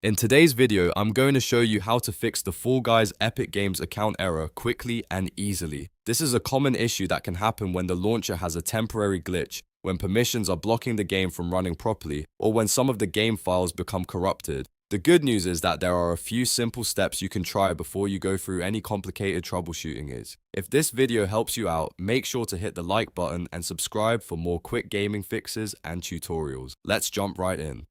In today's video, I'm going to show you how to fix the Fall Guys Epic Games account error quickly and easily. This is a common issue that can happen when the launcher has a temporary glitch, when permissions are blocking the game from running properly, or when some of the game files become corrupted. The good news is that there are a few simple steps you can try before you go through any complicated troubleshooting. If this video helps you out, make sure to hit the like button and subscribe for more quick gaming fixes and tutorials. Let's jump right in.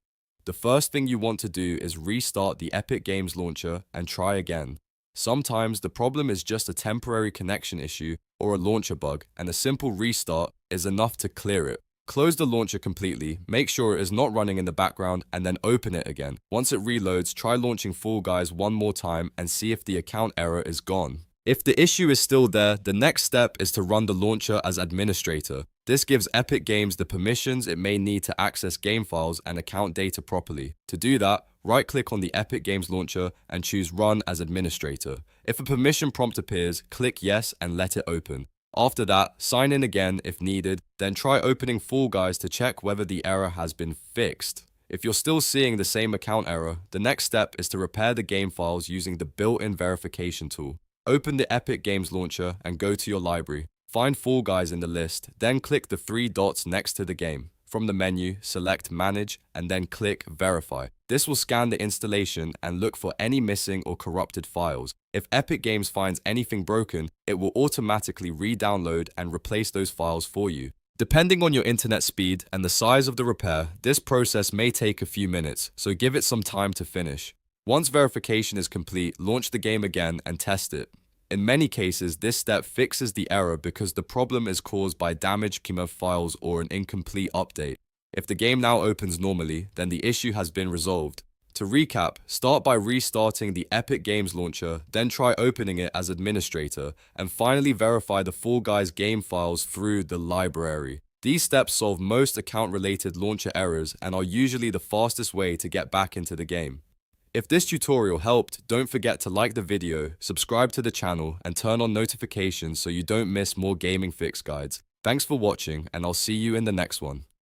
The first thing you want to do is restart the Epic Games launcher and try again. Sometimes the problem is just a temporary connection issue or a launcher bug, and a simple restart is enough to clear it. Close the launcher completely, make sure it is not running in the background, and then open it again. Once it reloads, try launching Fall Guys one more time and see if the account error is gone. If the issue is still there, the next step is to run the launcher as administrator. This gives Epic Games the permissions it may need to access game files and account data properly. To do that, right-click on the Epic Games launcher and choose Run as Administrator. If a permission prompt appears, click Yes and let it open. After that, sign in again if needed, then try opening Fall Guys to check whether the error has been fixed. If you're still seeing the same account error, the next step is to repair the game files using the built-in verification tool. Open the Epic Games launcher and go to your library. Find Fall Guys in the list, then click the three dots next to the game. From the menu, select Manage and then click Verify. This will scan the installation and look for any missing or corrupted files. If Epic Games finds anything broken, it will automatically re-download and replace those files for you. Depending on your internet speed and the size of the repair, this process may take a few minutes, so give it some time to finish. Once verification is complete, launch the game again and test it. In many cases, this step fixes the error because the problem is caused by damaged KEMA files or an incomplete update. If the game now opens normally, then the issue has been resolved. To recap, start by restarting the Epic Games launcher, then try opening it as administrator, and finally verify the Fall Guys game files through the library. These steps solve most account-related launcher errors and are usually the fastest way to get back into the game. If this tutorial helped, don't forget to like the video, subscribe to the channel, and turn on notifications so you don't miss more gaming fix guides. Thanks for watching, and I'll see you in the next one.